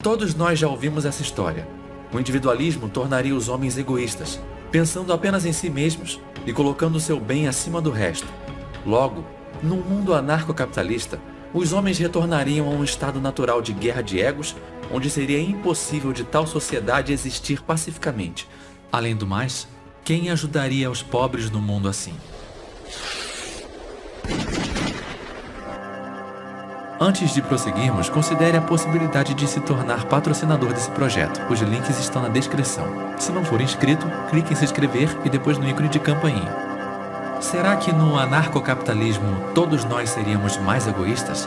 Todos nós já ouvimos essa história. O individualismo tornaria os homens egoístas, pensando apenas em si mesmos e colocando seu bem acima do resto. Logo, num mundo anarcocapitalista, os homens retornariam a um estado natural de guerra de egos, onde seria impossível de tal sociedade existir pacificamente. Além do mais, quem ajudaria os pobres no mundo assim? Antes de prosseguirmos, considere a possibilidade de se tornar patrocinador desse projeto. Os links estão na descrição. Se não for inscrito, clique em se inscrever e depois no ícone de campainha. Será que no anarcocapitalismo todos nós seríamos mais egoístas?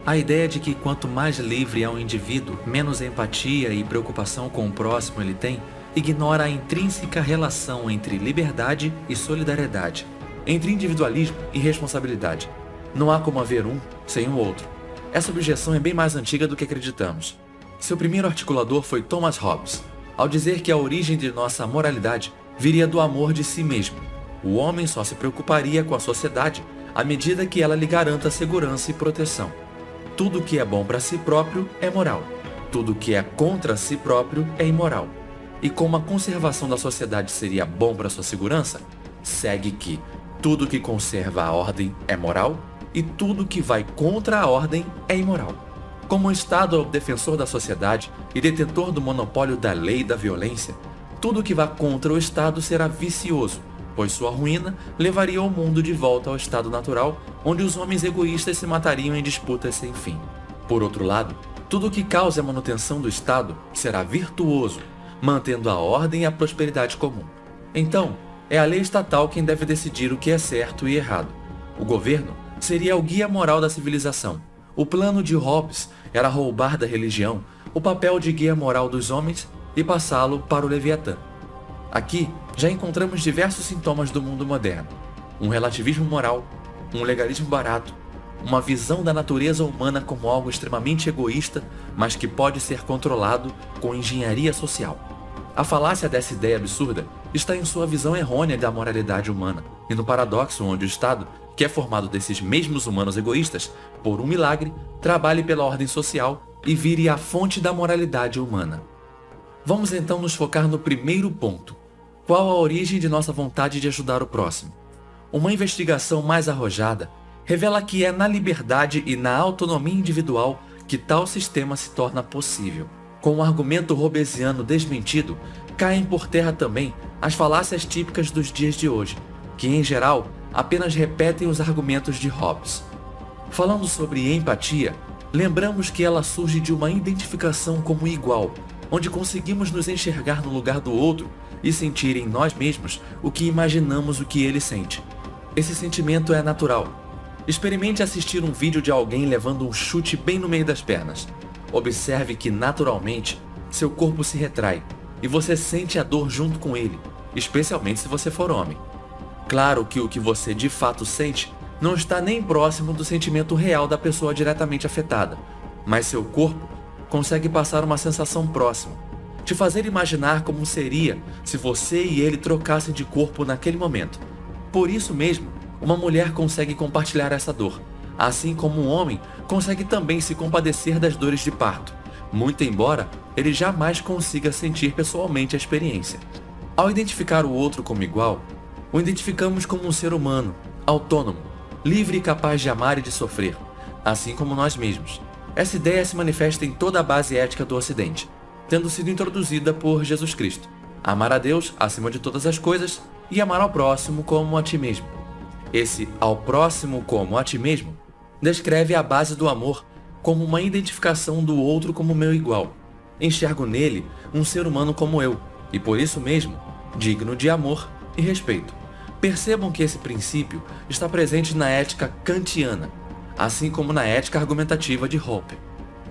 A ideia de que quanto mais livre é um indivíduo, menos empatia e preocupação com o próximo ele tem, ignora a intrínseca relação entre liberdade e solidariedade, entre individualismo e responsabilidade. Não há como haver um sem o outro. Essa objeção é bem mais antiga do que acreditamos. Seu primeiro articulador foi Thomas Hobbes, ao dizer que a origem de nossa moralidade viria do amor de si mesmo. O homem só se preocuparia com a sociedade à medida que ela lhe garanta segurança e proteção. Tudo que é bom para si próprio é moral. Tudo que é contra si próprio é imoral. E como a conservação da sociedade seria bom para sua segurança, segue que tudo que conserva a ordem é moral e tudo que vai contra a ordem é imoral. Como o Estado é o defensor da sociedade e detentor do monopólio da lei e da violência, tudo que vá contra o Estado será vicioso, pois sua ruína levaria o mundo de volta ao estado natural, onde os homens egoístas se matariam em disputas sem fim. Por outro lado, tudo que cause a manutenção do Estado será virtuoso, mantendo a ordem e a prosperidade comum. Então, é a lei estatal quem deve decidir o que é certo e errado. O governo seria o guia moral da civilização. O plano de Hobbes era roubar da religião o papel de guia moral dos homens e passá-lo para o Leviatã. Aqui já encontramos diversos sintomas do mundo moderno. Um relativismo moral, um legalismo barato, uma visão da natureza humana como algo extremamente egoísta, mas que pode ser controlado com engenharia social. A falácia dessa ideia absurda está em sua visão errônea da moralidade humana e no paradoxo onde o Estado, que é formado desses mesmos humanos egoístas, por um milagre, trabalhe pela ordem social e vire a fonte da moralidade humana. Vamos então nos focar no primeiro ponto. Qual a origem de nossa vontade de ajudar o próximo? Uma investigação mais arrojada revela que é na liberdade e na autonomia individual que tal sistema se torna possível. Com o argumento hobbesiano desmentido, caem por terra também as falácias típicas dos dias de hoje, que em geral apenas repetem os argumentos de Hobbes. Falando sobre empatia, lembramos que ela surge de uma identificação como igual, onde conseguimos nos enxergar no lugar do outro e sentir em nós mesmos o que imaginamos o que ele sente. Esse sentimento é natural. Experimente assistir um vídeo de alguém levando um chute bem no meio das pernas. Observe que, naturalmente, seu corpo se retrai e você sente a dor junto com ele, especialmente se você for homem. Claro que o que você de fato sente não está nem próximo do sentimento real da pessoa diretamente afetada, mas seu corpo consegue passar uma sensação próxima, te fazer imaginar como seria se você e ele trocassem de corpo naquele momento. Por isso mesmo, uma mulher consegue compartilhar essa dor, assim como um homem consegue também se compadecer das dores de parto, muito embora ele jamais consiga sentir pessoalmente a experiência. Ao identificar o outro como igual, o identificamos como um ser humano, autônomo, livre e capaz de amar e de sofrer, assim como nós mesmos. Essa ideia se manifesta em toda a base ética do Ocidente, tendo sido introduzida por Jesus Cristo. Amar a Deus acima de todas as coisas e amar ao próximo como a ti mesmo. Esse ao próximo como a ti mesmo descreve a base do amor como uma identificação do outro como meu igual. Enxergo nele um ser humano como eu e por isso mesmo digno de amor e respeito. Percebam que esse princípio está presente na ética kantiana, assim como na ética argumentativa de Hoppe.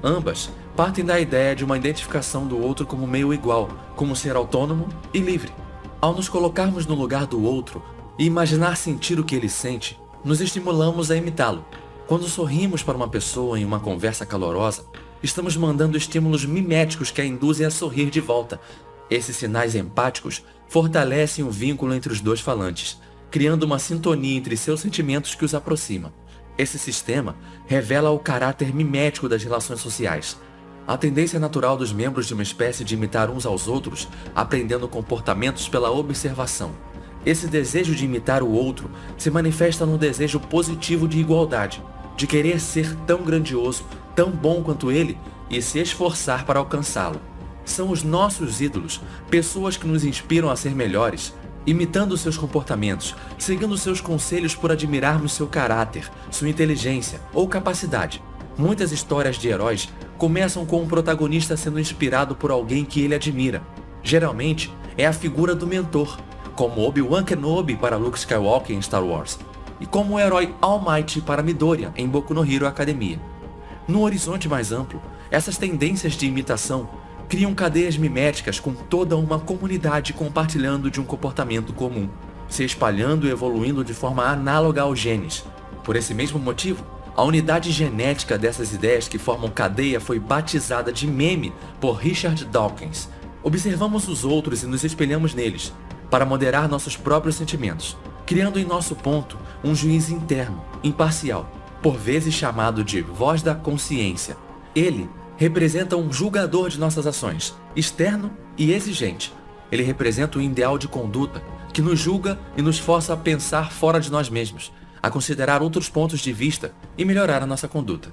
Ambas partem da ideia de uma identificação do outro como meio igual, como ser autônomo e livre. Ao nos colocarmos no lugar do outro e imaginar sentir o que ele sente, nos estimulamos a imitá-lo. Quando sorrimos para uma pessoa em uma conversa calorosa, estamos mandando estímulos miméticos que a induzem a sorrir de volta. Esses sinais empáticos fortalecem o vínculo entre os dois falantes, criando uma sintonia entre seus sentimentos que os aproxima. Esse sistema revela o caráter mimético das relações sociais. A tendência natural dos membros de uma espécie de imitar uns aos outros, aprendendo comportamentos pela observação. Esse desejo de imitar o outro se manifesta no desejo positivo de igualdade, de querer ser tão grandioso, tão bom quanto ele e se esforçar para alcançá-lo. São os nossos ídolos, pessoas que nos inspiram a ser melhores, imitando seus comportamentos, seguindo seus conselhos por admirarmos seu caráter, sua inteligência ou capacidade. Muitas histórias de heróis começam com um protagonista sendo inspirado por alguém que ele admira. Geralmente, é a figura do mentor, como Obi-Wan Kenobi para Luke Skywalker em Star Wars, e como o herói All Might para Midoriya em Boku no Hero Academia. No horizonte mais amplo, essas tendências de imitação criam cadeias miméticas com toda uma comunidade compartilhando de um comportamento comum, se espalhando e evoluindo de forma análoga aos genes. Por esse mesmo motivo, a unidade genética dessas ideias que formam cadeia foi batizada de meme por Richard Dawkins. Observamos os outros e nos espelhamos neles, para moderar nossos próprios sentimentos, criando em nosso ponto um juiz interno, imparcial, por vezes chamado de voz da consciência. Ele representa um julgador de nossas ações, externo e exigente. Ele representa o ideal de conduta, que nos julga e nos força a pensar fora de nós mesmos, a considerar outros pontos de vista e melhorar a nossa conduta.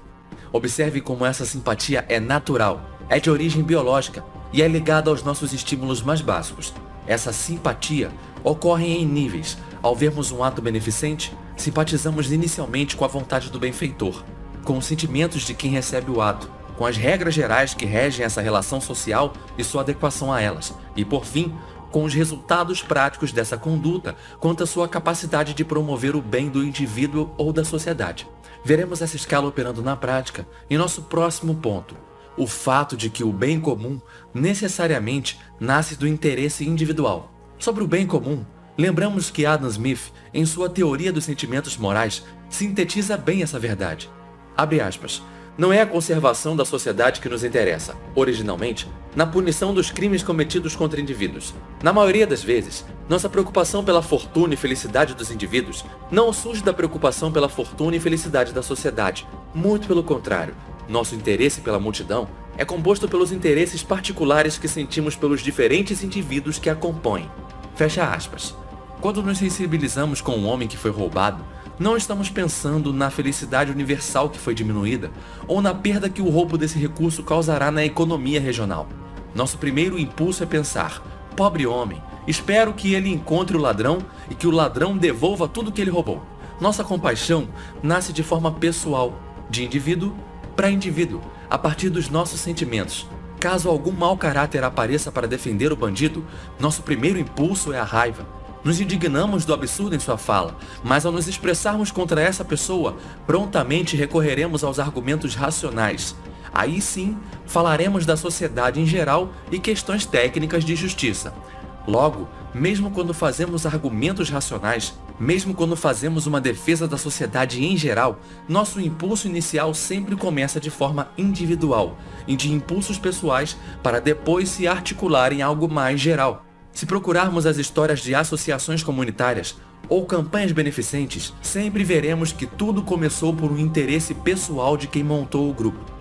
Observe como essa simpatia é natural, é de origem biológica e é ligada aos nossos estímulos mais básicos. Essa simpatia ocorre em níveis. Ao vermos um ato beneficente, simpatizamos inicialmente com a vontade do benfeitor, com os sentimentos de quem recebe o ato, com as regras gerais que regem essa relação social e sua adequação a elas, e por fim, com os resultados práticos dessa conduta quanto à sua capacidade de promover o bem do indivíduo ou da sociedade. Veremos essa escala operando na prática em nosso próximo ponto: o fato de que o bem comum necessariamente nasce do interesse individual. Sobre o bem comum, lembramos que Adam Smith, em sua teoria dos sentimentos morais, sintetiza bem essa verdade. Abre aspas. Não é a conservação da sociedade que nos interessa, originalmente, na punição dos crimes cometidos contra indivíduos. Na maioria das vezes, nossa preocupação pela fortuna e felicidade dos indivíduos não surge da preocupação pela fortuna e felicidade da sociedade. Muito pelo contrário, nosso interesse pela multidão é composto pelos interesses particulares que sentimos pelos diferentes indivíduos que a compõem. Fecha aspas. Quando nos sensibilizamos com um homem que foi roubado, não estamos pensando na felicidade universal que foi diminuída ou na perda que o roubo desse recurso causará na economia regional. Nosso primeiro impulso é pensar: pobre homem, espero que ele encontre o ladrão e que o ladrão devolva tudo que ele roubou. Nossa compaixão nasce de forma pessoal, de indivíduo para indivíduo, a partir dos nossos sentimentos. Caso algum mau caráter apareça para defender o bandido, nosso primeiro impulso é a raiva. Nos indignamos do absurdo em sua fala, mas ao nos expressarmos contra essa pessoa, prontamente recorreremos aos argumentos racionais. Aí sim, falaremos da sociedade em geral e questões técnicas de justiça. Logo, mesmo quando fazemos argumentos racionais, mesmo quando fazemos uma defesa da sociedade em geral, nosso impulso inicial sempre começa de forma individual e de impulsos pessoais para depois se articular em algo mais geral. Se procurarmos as histórias de associações comunitárias ou campanhas beneficentes, sempre veremos que tudo começou por um interesse pessoal de quem montou o grupo.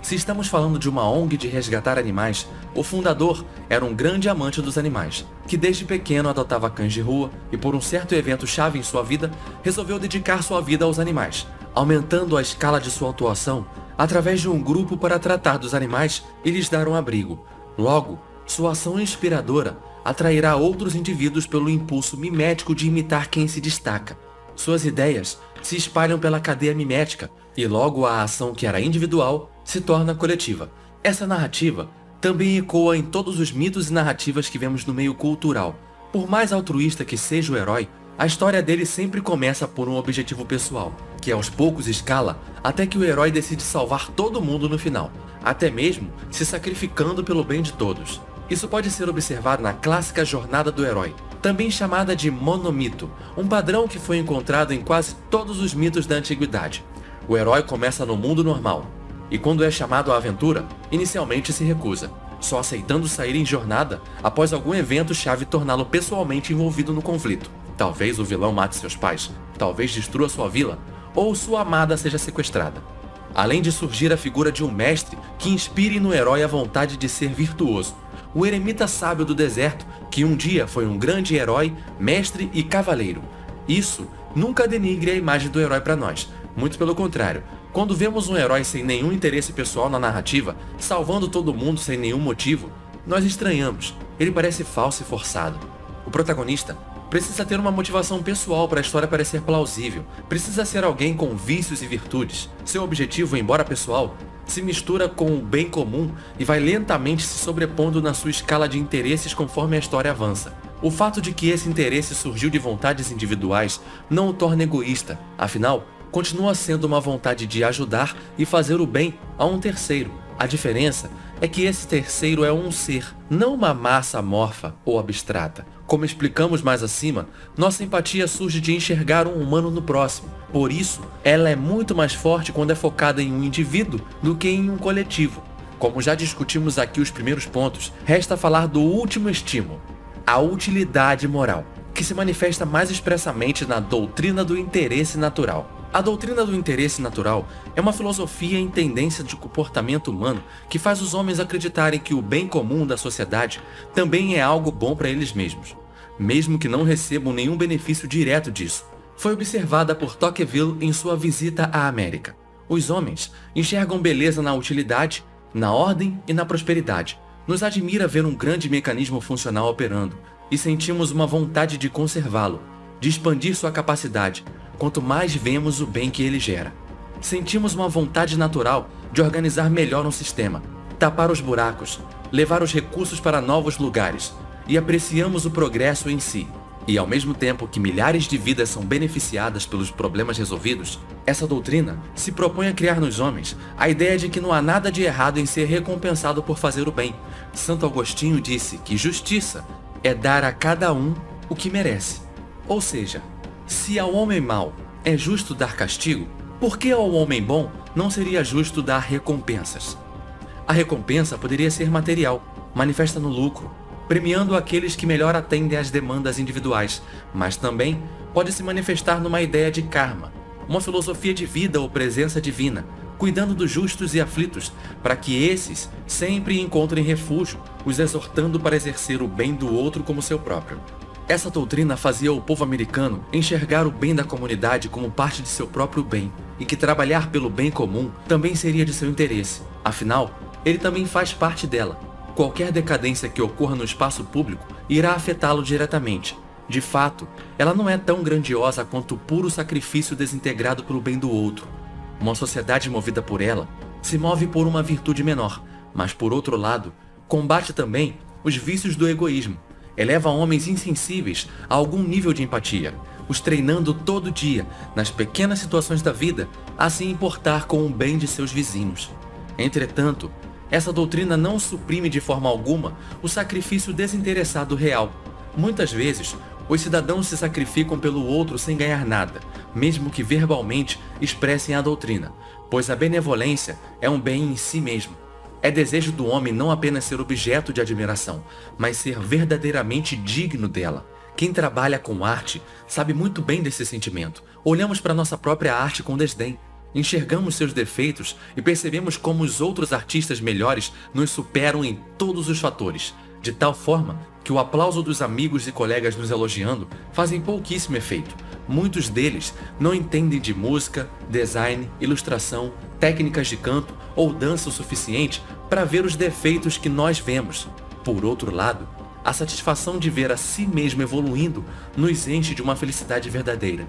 Se estamos falando de uma ONG de resgatar animais, o fundador era um grande amante dos animais, que desde pequeno adotava cães de rua e por um certo evento-chave em sua vida, resolveu dedicar sua vida aos animais, aumentando a escala de sua atuação através de um grupo para tratar dos animais e lhes dar um abrigo. Logo, sua ação inspiradora atrairá outros indivíduos pelo impulso mimético de imitar quem se destaca. Suas ideias se espalham pela cadeia mimética e logo a ação que era individual se torna coletiva. Essa narrativa também ecoa em todos os mitos e narrativas que vemos no meio cultural. Por mais altruísta que seja o herói, a história dele sempre começa por um objetivo pessoal, que aos poucos escala até que o herói decide salvar todo mundo no final, até mesmo se sacrificando pelo bem de todos. Isso pode ser observado na clássica jornada do herói, também chamada de monomito, um padrão que foi encontrado em quase todos os mitos da antiguidade. O herói começa no mundo normal, e quando é chamado à aventura, inicialmente se recusa, só aceitando sair em jornada após algum evento-chave torná-lo pessoalmente envolvido no conflito. Talvez o vilão mate seus pais, talvez destrua sua vila, ou sua amada seja sequestrada. Além de surgir a figura de um mestre que inspire no herói a vontade de ser virtuoso, o eremita sábio do deserto, que um dia foi um grande herói, mestre e cavaleiro. Isso nunca denigre a imagem do herói para nós, muito pelo contrário. Quando vemos um herói sem nenhum interesse pessoal na narrativa, salvando todo mundo sem nenhum motivo, nós estranhamos, ele parece falso e forçado. O protagonista precisa ter uma motivação pessoal para a história parecer plausível, precisa ser alguém com vícios e virtudes. Seu objetivo, embora pessoal, se mistura com o bem comum e vai lentamente se sobrepondo na sua escala de interesses conforme a história avança. O fato de que esse interesse surgiu de vontades individuais não o torna egoísta, afinal, continua sendo uma vontade de ajudar e fazer o bem a um terceiro. A diferença é que esse terceiro é um ser, não uma massa amorfa ou abstrata. Como explicamos mais acima, nossa empatia surge de enxergar um humano no próximo. Por isso, ela é muito mais forte quando é focada em um indivíduo do que em um coletivo. Como já discutimos aqui os primeiros pontos, resta falar do último estímulo, a utilidade moral, que se manifesta mais expressamente na doutrina do interesse natural. A doutrina do interesse natural é uma filosofia em tendência de comportamento humano que faz os homens acreditarem que o bem comum da sociedade também é algo bom para eles mesmos, mesmo que não recebam nenhum benefício direto disso. Foi observada por Tocqueville em sua visita à América. Os homens enxergam beleza na utilidade, na ordem e na prosperidade. Nos admira ver um grande mecanismo funcional operando e sentimos uma vontade de conservá-lo, de expandir sua capacidade, quanto mais vemos o bem que ele gera. Sentimos uma vontade natural de organizar melhor um sistema, tapar os buracos, levar os recursos para novos lugares, e apreciamos o progresso em si. E ao mesmo tempo que milhares de vidas são beneficiadas pelos problemas resolvidos, essa doutrina se propõe a criar nos homens a ideia de que não há nada de errado em ser recompensado por fazer o bem. Santo Agostinho disse que justiça é dar a cada um o que merece. Ou seja, se ao homem mau é justo dar castigo, por que ao homem bom não seria justo dar recompensas? A recompensa poderia ser material, manifesta no lucro, premiando aqueles que melhor atendem às demandas individuais, mas também pode se manifestar numa ideia de karma, uma filosofia de vida ou presença divina, cuidando dos justos e aflitos, para que esses sempre encontrem refúgio, os exortando para exercer o bem do outro como seu próprio. Essa doutrina fazia o povo americano enxergar o bem da comunidade como parte de seu próprio bem, e que trabalhar pelo bem comum também seria de seu interesse. Afinal, ele também faz parte dela. Qualquer decadência que ocorra no espaço público irá afetá-lo diretamente. De fato, ela não é tão grandiosa quanto o puro sacrifício desintegrado pelo bem do outro. Uma sociedade movida por ela se move por uma virtude menor, mas por outro lado, combate também os vícios do egoísmo. Eleva homens insensíveis a algum nível de empatia, os treinando todo dia, nas pequenas situações da vida, a se importar com o bem de seus vizinhos. Entretanto, essa doutrina não suprime de forma alguma o sacrifício desinteressado real. Muitas vezes, os cidadãos se sacrificam pelo outro sem ganhar nada, mesmo que verbalmente expressem a doutrina, pois a benevolência é um bem em si mesmo. É desejo do homem não apenas ser objeto de admiração, mas ser verdadeiramente digno dela. Quem trabalha com arte sabe muito bem desse sentimento. Olhamos para nossa própria arte com desdém. Enxergamos seus defeitos e percebemos como os outros artistas melhores nos superam em todos os fatores, de tal forma que o aplauso dos amigos e colegas nos elogiando fazem pouquíssimo efeito. Muitos deles não entendem de música, design, ilustração, técnicas de canto ou dança o suficiente para ver os defeitos que nós vemos. Por outro lado, a satisfação de ver a si mesmo evoluindo nos enche de uma felicidade verdadeira.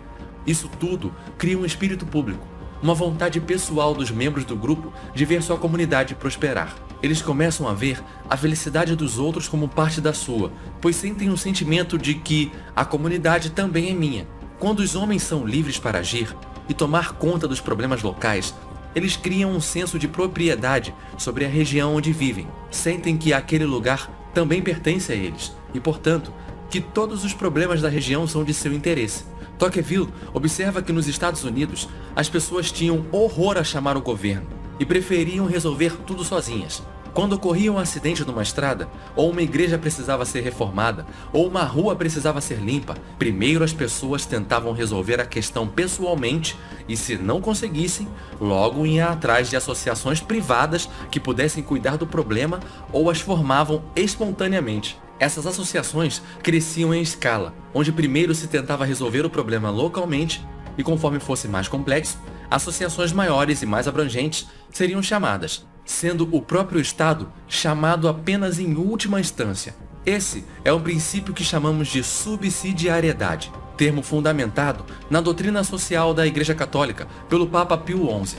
Isso tudo cria um espírito público, uma vontade pessoal dos membros do grupo de ver sua comunidade prosperar. Eles começam a ver a felicidade dos outros como parte da sua, pois sentem um sentimento de que a comunidade também é minha. Quando os homens são livres para agir e tomar conta dos problemas locais, eles criam um senso de propriedade sobre a região onde vivem. Sentem que aquele lugar também pertence a eles e, portanto, que todos os problemas da região são de seu interesse. Tocqueville observa que nos Estados Unidos as pessoas tinham horror a chamar o governo e preferiam resolver tudo sozinhas. Quando ocorria um acidente numa estrada, ou uma igreja precisava ser reformada, ou uma rua precisava ser limpa, primeiro as pessoas tentavam resolver a questão pessoalmente e, se não conseguissem, logo iam atrás de associações privadas que pudessem cuidar do problema ou as formavam espontaneamente. Essas associações cresciam em escala, onde primeiro se tentava resolver o problema localmente e, conforme fosse mais complexo, associações maiores e mais abrangentes seriam chamadas, sendo o próprio Estado chamado apenas em última instância. Esse é um princípio que chamamos de subsidiariedade, termo fundamentado na doutrina social da Igreja Católica pelo Papa Pio XI.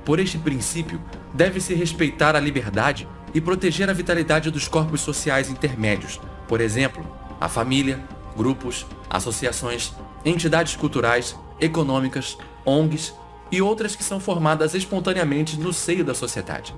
Por este princípio, deve-se respeitar a liberdade e proteger a vitalidade dos corpos sociais intermédios, por exemplo, a família, grupos, associações, entidades culturais, econômicas, ONGs e outras que são formadas espontaneamente no seio da sociedade.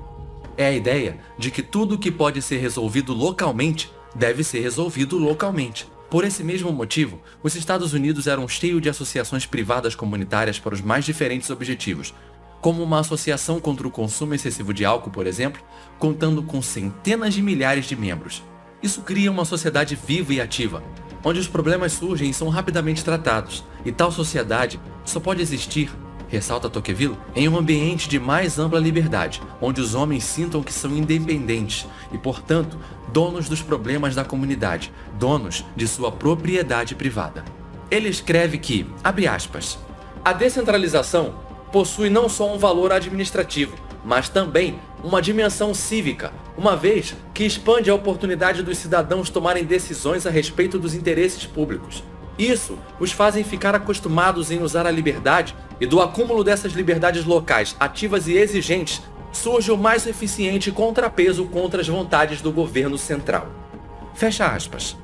É a ideia de que tudo que pode ser resolvido localmente deve ser resolvido localmente. Por esse mesmo motivo, os Estados Unidos eram cheios de associações privadas comunitárias para os mais diferentes objetivos, como uma associação contra o consumo excessivo de álcool, por exemplo, contando com centenas de milhares de membros. Isso cria uma sociedade viva e ativa, onde os problemas surgem e são rapidamente tratados, e tal sociedade só pode existir, ressalta Tocqueville, em um ambiente de mais ampla liberdade, onde os homens sintam que são independentes e, portanto, donos dos problemas da comunidade, donos de sua propriedade privada. Ele escreve que, abre aspas, a descentralização possui não só um valor administrativo, mas também uma dimensão cívica, uma vez que expande a oportunidade dos cidadãos tomarem decisões a respeito dos interesses públicos. Isso os fazem ficar acostumados em usar a liberdade, e do acúmulo dessas liberdades locais ativas e exigentes surge o mais eficiente contrapeso contra as vontades do governo central. Fecha aspas.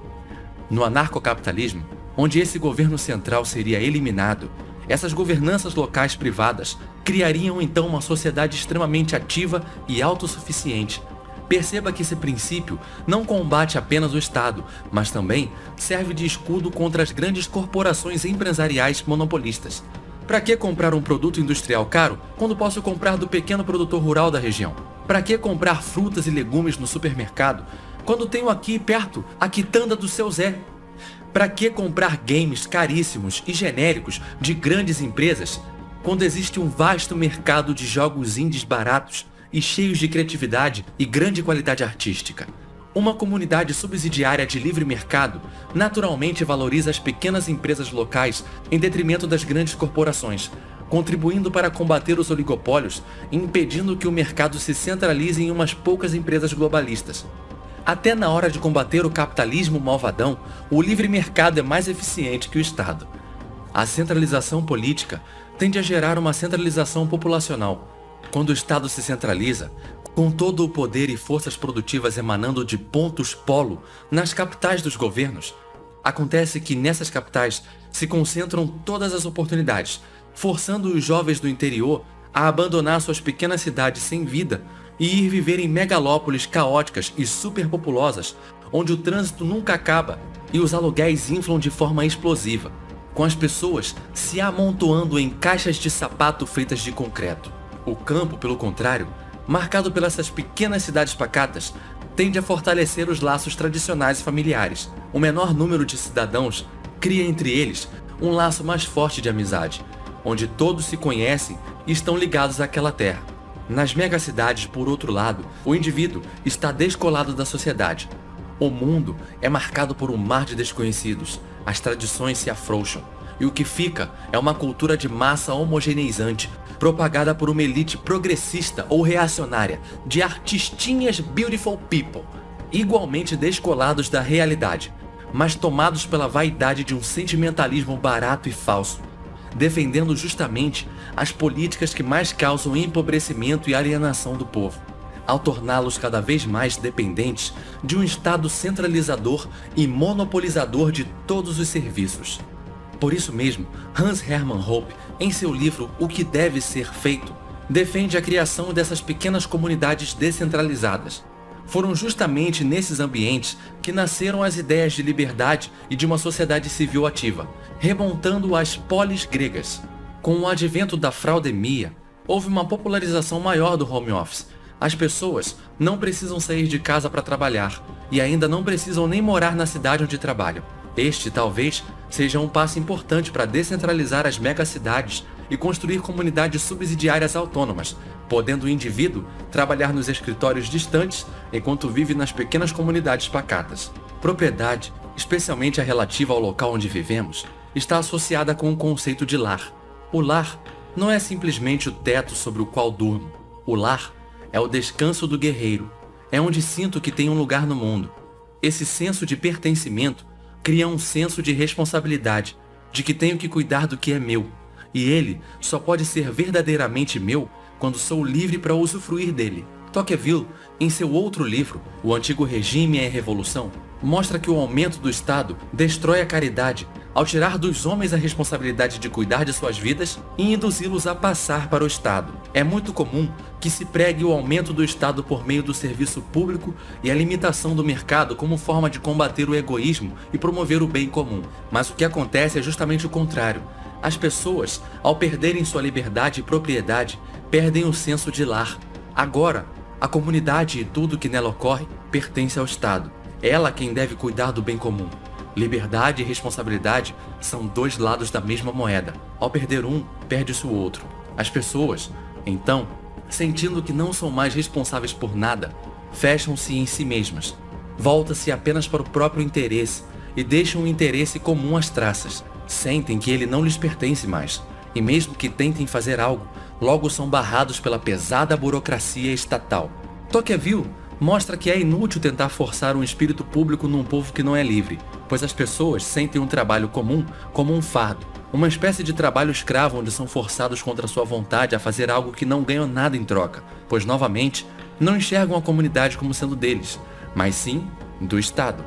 No anarcocapitalismo, onde esse governo central seria eliminado, essas governanças locais privadas criariam então uma sociedade extremamente ativa e autossuficiente. Perceba que esse princípio não combate apenas o Estado, mas também serve de escudo contra as grandes corporações empresariais monopolistas. Para que comprar um produto industrial caro quando posso comprar do pequeno produtor rural da região? Para que comprar frutas e legumes no supermercado quando tenho aqui perto a quitanda do seu Zé? Para que comprar games caríssimos e genéricos de grandes empresas quando existe um vasto mercado de jogos indies baratos e cheios de criatividade e grande qualidade artística? Uma comunidade subsidiária de livre mercado naturalmente valoriza as pequenas empresas locais em detrimento das grandes corporações, contribuindo para combater os oligopólios e impedindo que o mercado se centralize em umas poucas empresas globalistas. Até na hora de combater o capitalismo malvadão, o livre mercado é mais eficiente que o Estado. A centralização política tende a gerar uma centralização populacional. Quando o Estado se centraliza, com todo o poder e forças produtivas emanando de pontos-polo nas capitais dos governos, acontece que nessas capitais se concentram todas as oportunidades, forçando os jovens do interior a abandonar suas pequenas cidades sem vida e ir viver em megalópolis caóticas e superpopulosas, onde o trânsito nunca acaba e os aluguéis inflam de forma explosiva, com as pessoas se amontoando em caixas de sapato feitas de concreto. O campo, pelo contrário, marcado pelas pequenas cidades pacatas, tende a fortalecer os laços tradicionais e familiares. O menor número de cidadãos cria entre eles um laço mais forte de amizade, onde todos se conhecem e estão ligados àquela terra. Nas megacidades, por outro lado, o indivíduo está descolado da sociedade. O mundo é marcado por um mar de desconhecidos, as tradições se afrouxam, e o que fica é uma cultura de massa homogeneizante, propagada por uma elite progressista ou reacionária de artistinhas beautiful people, igualmente descolados da realidade, mas tomados pela vaidade de um sentimentalismo barato e falso, defendendo justamente as políticas que mais causam empobrecimento e alienação do povo, ao torná-los cada vez mais dependentes de um Estado centralizador e monopolizador de todos os serviços. Por isso mesmo, Hans Hermann Hoppe, em seu livro O que deve ser feito, defende a criação dessas pequenas comunidades descentralizadas. Foram justamente nesses ambientes que nasceram as ideias de liberdade e de uma sociedade civil ativa, remontando às polis gregas. Com o advento da fraudemia, houve uma popularização maior do home office, As pessoas não precisam sair de casa para trabalhar e ainda não precisam nem morar na cidade onde trabalham. Este, talvez, seja um passo importante para descentralizar as megacidades e construir comunidades subsidiárias autônomas, podendo o indivíduo trabalhar nos escritórios distantes enquanto vive nas pequenas comunidades pacatas. Propriedade, especialmente a relativa ao local onde vivemos, está associada com o conceito de lar. O lar não é simplesmente o teto sobre o qual durmo. O lar é o descanso do guerreiro. É onde sinto que tenho um lugar no mundo. Esse senso de pertencimento cria um senso de responsabilidade, de que tenho que cuidar do que é meu. E ele só pode ser verdadeiramente meu quando sou livre para usufruir dele. Tocqueville, em seu outro livro, O Antigo Regime e a Revolução, mostra que o aumento do Estado destrói a caridade ao tirar dos homens a responsabilidade de cuidar de suas vidas e induzi-los a passar para o Estado. É muito comum que se pregue o aumento do Estado por meio do serviço público e a limitação do mercado como forma de combater o egoísmo e promover o bem comum. Mas o que acontece é justamente o contrário. As pessoas, ao perderem sua liberdade e propriedade, perdem o senso de lar. Agora, a comunidade e tudo que nela ocorre pertence ao Estado. Ela quem deve cuidar do bem comum. Liberdade e responsabilidade são dois lados da mesma moeda. Ao perder um, perde-se o outro. As pessoas, então, sentindo que não são mais responsáveis por nada, fecham-se em si mesmas. Voltam-se apenas para o próprio interesse e deixam o interesse comum às traças. Sentem que ele não lhes pertence mais. E mesmo que tentem fazer algo, logo são barrados pela pesada burocracia estatal. Tocqueville mostra que é inútil tentar forçar um espírito público num povo que não é livre, pois as pessoas sentem um trabalho comum como um fardo, uma espécie de trabalho escravo onde são forçados contra sua vontade a fazer algo que não ganham nada em troca, pois novamente não enxergam a comunidade como sendo deles, mas sim do Estado.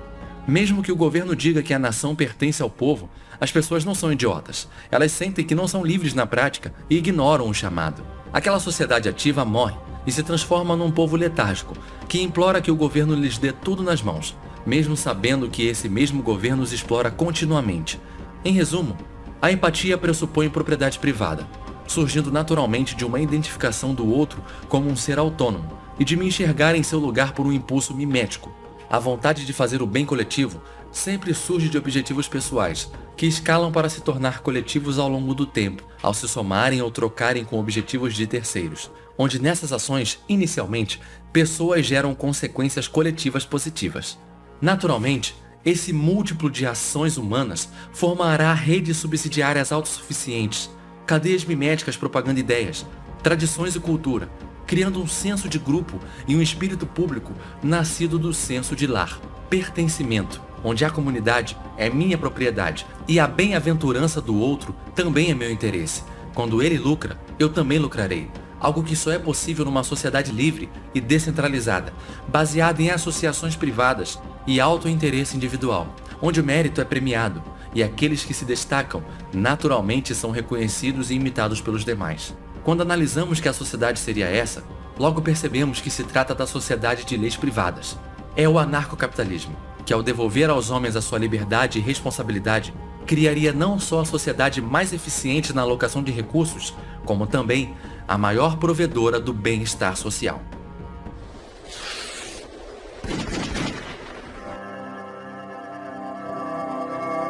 Mesmo que o governo diga que a nação pertence ao povo, as pessoas não são idiotas. Elas sentem que não são livres na prática e ignoram o chamado. Aquela sociedade ativa morre e se transforma num povo letárgico, que implora que o governo lhes dê tudo nas mãos, mesmo sabendo que esse mesmo governo os explora continuamente. Em resumo, a empatia pressupõe propriedade privada, surgindo naturalmente de uma identificação do outro como um ser autônomo e de me enxergar em seu lugar por um impulso mimético. A vontade de fazer o bem coletivo sempre surge de objetivos pessoais, que escalam para se tornar coletivos ao longo do tempo, ao se somarem ou trocarem com objetivos de terceiros, onde nessas ações, inicialmente, pessoas geram consequências coletivas positivas. Naturalmente, esse múltiplo de ações humanas formará redes subsidiárias autossuficientes, cadeias miméticas propagando ideias, tradições e cultura, criando um senso de grupo e um espírito público nascido do senso de lar, pertencimento, onde a comunidade é minha propriedade e a bem-aventurança do outro também é meu interesse. Quando ele lucra, eu também lucrarei. Algo que só é possível numa sociedade livre e descentralizada, baseada em associações privadas e auto-interesse individual, onde o mérito é premiado e aqueles que se destacam naturalmente são reconhecidos e imitados pelos demais. Quando analisamos que a sociedade seria essa, logo percebemos que se trata da sociedade de leis privadas. É o anarcocapitalismo, que ao devolver aos homens a sua liberdade e responsabilidade, criaria não só a sociedade mais eficiente na alocação de recursos, como também a maior provedora do bem-estar social.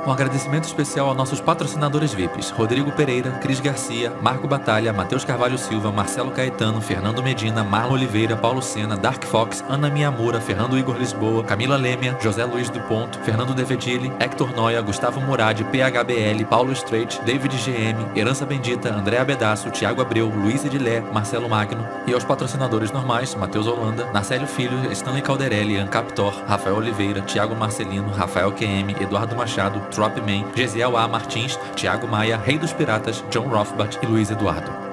Um agradecimento especial aos nossos patrocinadores VIPs, Rodrigo Pereira, Cris Garcia, Marco Batalha, Matheus Carvalho Silva, Marcelo Caetano, Fernando Medina, Marlon Oliveira, Paulo Sena, Dark Fox, Ana Miyamura, Fernando Igor Lisboa, Camila Lêmia, José Luiz do Ponto, Fernando Devedilli, Hector Noia, Gustavo Murad, PHBL, Paulo Straight, David GM, Herança Bendita, André Abedaço, Thiago Abreu, Luiz Edilé, Marcelo Magno e aos patrocinadores normais, Matheus Holanda, Narcélio Filho, Stanley Calderelli, Ancaptor, Rafael Oliveira, Thiago Marcelino, Rafael QM, Eduardo Machado, Tropman, Gesiel A. Martins, Thiago Maia, Rei dos Piratas, John Rothbard e Luiz Eduardo.